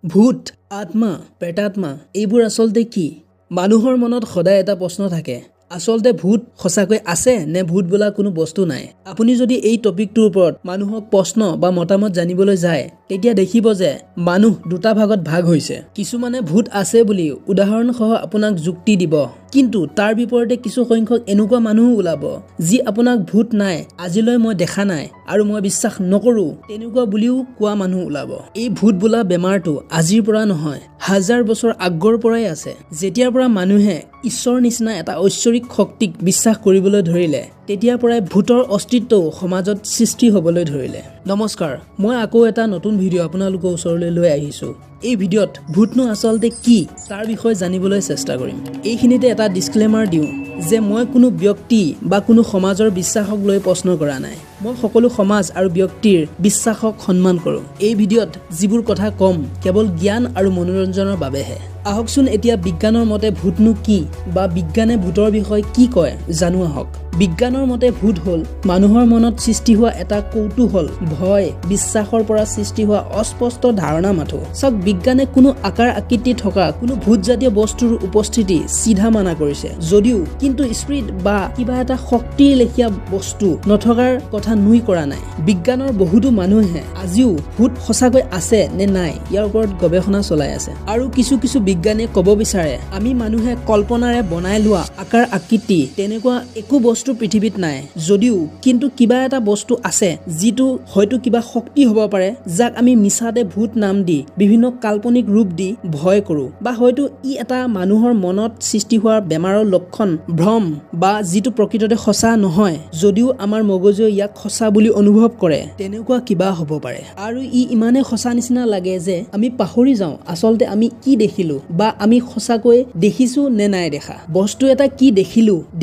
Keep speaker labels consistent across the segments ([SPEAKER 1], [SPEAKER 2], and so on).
[SPEAKER 1] ভূত, আত্মা, প্ৰেতাত্মা এইবোৰ আচলতে কি? মানুহৰ মনত সদায় এটা প্ৰশ্ন থাকে, আচলতে ভূত সঁচাকৈ আছে নে ভূত বোলা কোনো বস্তু নাই? আপুনি যদি এই টপিকটোৰ ওপৰত মানুহক প্ৰশ্ন বা মতামত জানিবলৈ যায়, তেতিয়া দেখিব যে মানুহ দুটা ভাগত ভাগ হৈছে। কিছুমানে ভূত আছে বুলি উদাহৰণসহ আপোনাক যুক্তি দিব, কিন্তু তাৰ বিপৰীতে কিছু সংখ্যক এনেকুৱা মানুহো ওলাব যি আপোনাক ভূত নাই, আজিলৈ মই দেখা নাই আৰু মই বিশ্বাস নকৰো তেনেকুৱা বুলিও কোৱা মানুহ ওলাব। এই ভূত বোলা বেমাৰটো আজিৰ পৰা নহয়, হাজাৰ বছৰ আগৰ পৰাই আছে। যেতিয়াৰ পৰা মানুহে ঈশ্বৰ নিচিনা এটা ঐশ্বৰিক শক্তিক বিশ্বাস কৰিবলৈ ধৰিলে, তেতিয়াৰ পৰাই ভূতৰ অস্তিত্বও সমাজত সৃষ্টি হ'বলৈ ধৰিলে। নমস্কাৰ, মই আকৌ এটা নতুন ভিডিঅ' আপোনালোকৰ ওচৰলৈ লৈ আহিছোঁ। এই ভিডিঅ'ত ভূতনো আচলতে কি তাৰ বিষয়ে জানিবলৈ চেষ্টা কৰিম। এইখিনিতে এটা ডিছক্লেমাৰ দিওঁ যে মই কোনো ব্যক্তি বা কোনো সমাজৰ বিশ্বাসক লৈ প্ৰশ্ন কৰা নাই। মই সকলো সমাজ আৰু ব্যক্তিৰ বিশ্বাসক সন্মান কৰোঁ। এই ভিডিঅ'ত যিবোৰ কথা ক'ম কেৱল জ্ঞান আৰু মনোৰঞ্জনৰ বাবেহে। আহকচোন এতিয়া বিজ্ঞানৰ মতে ভূতনো কি বা বিজ্ঞানে ভূতৰ বিষয়ে কি কয় জানো আহক। বিজ্ঞানৰ মতে ভূত হ'ল মানুহৰ মনত সৃষ্টি হোৱা এটা কৌতূহল, ভয়, বিশ্বাসৰ পৰা সৃষ্টি হোৱা অস্পষ্ট ধাৰণা মাথো। চাওক, বিজ্ঞানে কোনো আকাৰ আকৃতি থকা কোনো ভূতজাতীয় বস্তুৰ উপস্থিতি চিধা মানা কৰিছে যদিও কিন্তু স্পিৰিট বা কিবা এটা শক্তিৰ লেখীয়া বস্তু নথকাৰ কথা নুই কৰা নাই। বিজ্ঞানৰ বহুতো মানুহে আজিও ভূত সঁচাকৈ আছে নে নাই ইয়াৰ ওপৰত গৱেষণা চলাই আছে। আৰু কিছু বিজ্ঞানে ক'ব বিচাৰে আমি মানুহে কল্পনাৰে বনাই লোৱা আকাৰ আকৃতি তেনেকুৱা একো বস্তু পৃথিৱীত নাই, যদিও কিন্তু কিবা এটা বস্তু আছে যিটো হয়তো কিবা শক্তি হ'ব পাৰে, যাক আমি মিছাতে ভূত নাম দি বিভিন্ন কাল্পনিক ৰূপ দি ভয় কৰোঁ, বা হয়তো ই এটা মানুহৰ মনত সৃষ্টি হোৱা বেমাৰৰ লক্ষণ, ভ্ৰম, বা যিটো প্ৰকৃততে সঁচা নহয় যদিও আমাৰ মগজুৱে ইয়াক সঁচা বুলি অনুভৱ কৰে, তেনেকুৱা কিবা হ'ব পাৰে। আৰু ই ইমানে সঁচা নিচিনা লাগে যে আমি পাহৰি যাওঁ আচলতে আমি কি দেখিলো বা আমি সঁচাকৈ দেখিছো নে নাই দেখা। বস্তু এটা কি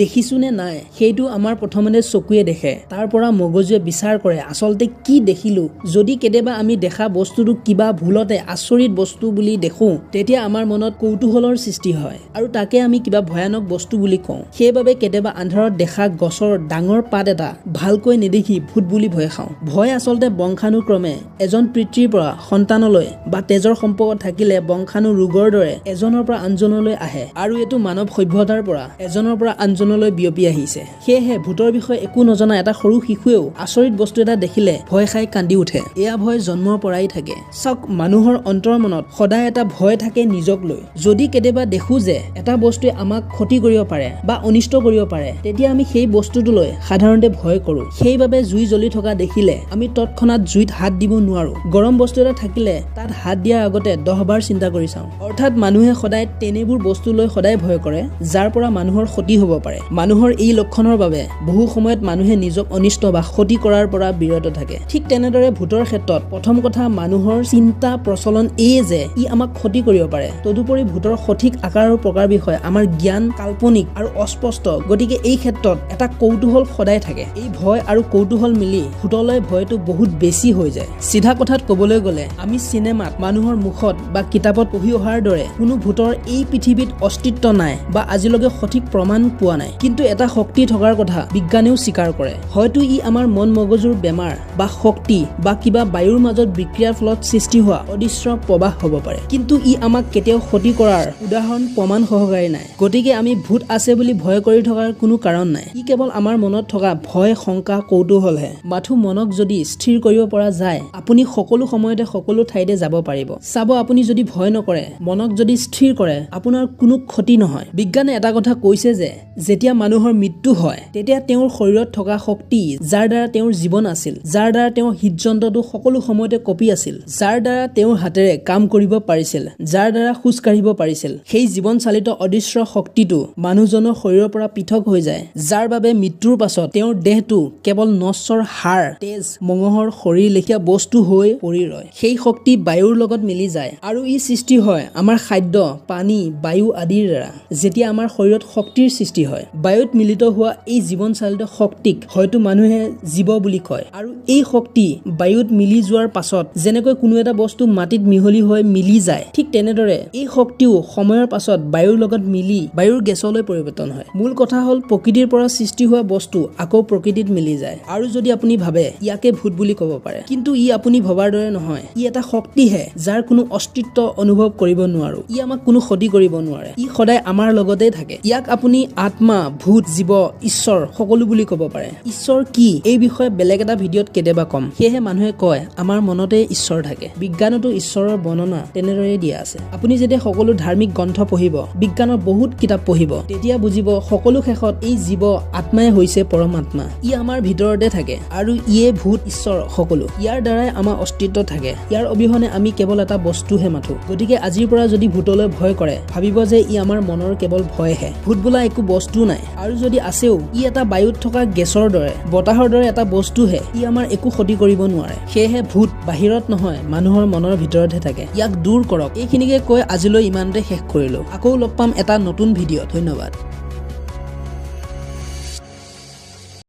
[SPEAKER 1] দেখিছো নে নাই সেইটো আমাৰ প্ৰথমতে চকুৱে দেখে, তাৰ পৰা মগজুৱে বিচাৰ কৰে আচলতে কি দেখিলো। যদি কেতিয়াবা আমি দেখা বস্তুটো কিবা ভুলতে আচৰিত বস্তু বুলি দেখো, তেতিয়া আমাৰ মনত কৌতূহলৰ সৃষ্টি হয় আৰু তাকে আমি কিবা ভয়ানক বস্তু বুলি কওঁ। সেইবাবে কেতিয়াবা আন্ধাৰত দেখা গছৰ ডাঙৰ পাত এটা ভালকৈ নেদেখি ভূত বুলি ভয় খাওঁ। ভয় আচলতে বংশানুক্ৰমে এজন পিতৃৰ পৰা সন্তানলৈ বা তেজৰ সম্পৰ্ক থাকিলে বংশাণু ৰোগৰ দৰে এজনৰ পৰা আনজনলৈ আহে, আৰু এইটো মানৱ সভ্যতাৰ পৰা এজনৰ পৰা আনজনলৈ বিয়পি আহিছে। সেয়েহে ভূতৰ বিষয়ে একো নজনা এটা সৰু শিশুৱেও আচৰিত বস্তু এটা দেখিলে ভয় খাই কান্দি উঠে। এয়া ভয় জন্মৰ পৰাই থাকে। চাওক, মানুহৰ অন্তৰ মনত সদায় এটা ভয় থাকে নিজক লৈ। যদি কেতিয়াবা দেখো যে এটা বস্তুৱে আমাক ক্ষতি কৰিব পাৰে বা অনিষ্ট কৰিব পাৰে, তেতিয়া আমি সেই বস্তুটোলৈ সাধাৰণতে ভয় কৰোঁ। সেইবাবে জুই জ্বলি থকা দেখিলে আমি তৎক্ষণাত জুইত হাত দিব নোৱাৰো। গৰম বস্তু এটা থাকিলে তাত হাত দিয়াৰ আগতে 10 বাৰ চিন্তা কৰি চাওঁ। অৰ্থাৎ মানুহে সদায় তেনেবোৰ বস্তু লৈ সদায় ভয় কৰে যাৰ পৰা মানুহৰ ক্ষতি হ'ব পাৰে। মানুহৰ এই লক্ষণৰ বাবে বহু সময়ত মানুহে নিজক অনিষ্ট বা ক্ষতি কৰাৰ পৰা বিৰত থাকে। ঠিক তেনেদৰে ভূতৰ ক্ষেত্ৰত প্ৰথম কথা মানুহৰ চিন্তা প্ৰচলন এই যে ই আমাক ক্ষতি কৰিব পাৰে। তদুপৰি ভূতৰ সঠিক আকাৰ আৰু প্ৰকাৰ বিষয়ে আমাৰ জ্ঞান কাল্পনিক আৰু অস্পষ্ট, গতিকে এই ক্ষেত্ৰত এটা কৌতূহল সদায় থাকে। এই ভয় আৰু কৌতূহল মিলি ভূতলৈ ভয়টো বহুত বেছি হৈ যায়। চিধা কথাত ক'বলৈ গ'লে আমি চিনেমাত মানুহৰ মুখত বা কিতাপত পঢ়ি অহাৰ দৰে কোনো ভূতৰ এই পৃথিৱীত অস্তিত্ব নাই বা আজিলৈকে সঠিক প্ৰমাণ পোৱা নাই। কিন্তু এটা শক্তি থকাৰ কথা বিজ্ঞানেও স্বীকাৰ কৰে। হয়তো ই আমাৰ মন মগজুৰ বেমাৰ বা শক্তি বা কিবা বায়ুৰ মাজত বিক্ৰিয়াৰ ফলত সৃষ্টি হোৱা অদৃশ্য প্ৰবাহ হ'ব পাৰে, কিন্তু ই আমাক কেতিয়াও ক্ষতি কৰাৰ উদাহৰণ প্ৰমাণ সহকাৰে নাই। গতিকে আমি ভূত আছে বুলি ভয় কৰি থকাৰ কোনো কাৰণ নাই। ই কেৱল আমাৰ মনত থকা ভয়, শংকা, কৌতূহলহে। মাথো মনক যদি স্থিৰ কৰিব পৰা যায়, আপুনি সকলো সময়তে সকলো ঠাইতে যাব পাৰিব। চাব, আপুনি যদি ভয় নকৰে, মনক যদি স্থিৰ কৰে, আপোনাৰ কোনো ক্ষতি নহয়। বিজ্ঞানে এটা কথা কৈছে যে যেতিয়া মানুহৰ মৃত্যু হয়, তেতিয়া তেওঁৰ শৰীৰত থকা শক্তি, যাৰ দ্বাৰা তেওঁৰ জীৱন আছিল, যাৰ দ্বাৰা তেওঁৰ হৃদযন্ত্ৰটো সকলো সময়তে কঁপি আছিল, যাৰ দ্বাৰা তেওঁৰ হাতেৰে কাম কৰিব পাৰিছিল, যাৰ দ্বাৰা খোজ কাঢ়িব পাৰিছিল, সেই জীৱন চালিত অদৃশ্য শক্তিটো মানুহজনৰ শৰীৰৰ পৰা পৃথক হৈ যায়, যাৰ বাবে মৃত্যুৰ পাছত তেওঁৰ দেহটো কেৱল নশ্বৰ হাড়, তেজ, মঙহৰ শৰীৰ লেখীয়া বস্তু হৈ পৰি ৰয়। সেই শক্তি বায়ুৰ লগত মিলি যায় আৰু ই সৃষ্টি হয় আমাৰ খাদ্য, পানী, বায়ু আদিৰ দ্বাৰা। যেতিয়া আমাৰ শৰীৰত শক্তিৰ সৃষ্টি হয়, বায়ুত মিলিত হোৱা এই জীৱন চালিত শক্তিক হয়তো মানুহে জীৱ বুলি কয় আৰু এই শক্তি বায়ুত মিলি যোৱাৰ পাছত যেনেকৈ কোনো এটা বস্তু মাটিত মিহলি হৈ মিলি যায় ঠিক তেনেদৰে এই শক্তিও সময়ৰ পাছত বায়ুৰ লগত মিলি বায়ুৰ গেছলৈ পৰিৱৰ্তন হয় মূল কথা হ'ল প্ৰকৃতিৰ পৰা সৃষ্টি হোৱা বস্তু আকৌ প্ৰকৃতিত মিলি যায় আৰু যদি আপুনি ভাবে ইয়াকে ভূত বুলি ক'ব পাৰে কিন্তু ই আপুনি ভবাৰ দৰে নহয় ই এটা শক্তিহে যাৰ কোনো অস্তিত্ব অনুভৱ কৰিব নোৱাৰো ই আমাক কোনো ক্ষতি কৰিব নোৱাৰে ই সদায় আমাৰ লগতে থাকে ইয়াক আপুনি আত্মা ভূত জীৱ ঈশ্বৰ সকলো বুলি ক'ব পাৰে ঈশ্বৰ কি এই বিষয়ে বেলেগ এটা ভিডিঅ'ত কেতিয়াবা কম সেয়েহে মানুহে কয় আমাৰ মনতে ঈশ্বৰ থাকে বিজ্ঞানতো ঈশ্বৰৰ বৰ্ণনা তেনেদৰে দিয়া আছে আপুনি যেতিয়া সকলো ধাৰ্মিক গ্ৰন্থ পঢ়িব বিজ্ঞানৰ বহুত কিতাপ পঢ়িব তেতিয়া বুজিব সকলো শেষত এই জীৱ আত্মাই হৈছে পৰমাত্মা ই আমাৰ ভিতৰতে থাকে আৰু ইয়ে ভূত ঈশ্বৰ সকলো ইয়াৰ দ্বাৰাই আমাৰ অস্তিত্ব থাকে ইয়াৰ অবিহনে আমি কেৱল এটা বস্তুহে মাথো গতিকে আজিৰ পৰা যদি ভূতলৈ ভয় কৰে ভাবিব যে ই আমাৰ মনৰ কেৱল ভয়হে ভূত বোলা একো বস্তু নাই আৰু যদি আছেও ই এটা বায়ুত থকা গেছৰ দৰে বতাহৰ দৰে এটা বস্তুহে ই আমাৰ একো ক্ষতি কৰিব নোৱাৰে সেয়েহে ভূত বাহিৰত নহয় মানুহৰ মনৰ ভিতৰতহে থাকে ইয়াক দূৰ কৰক এইখিনিকে কৈ আজিলৈ ইমানতে শেষ কৰিলো আকৌ লগ পাম এটা নতুন ভিডিঅ' ধন্যবাদ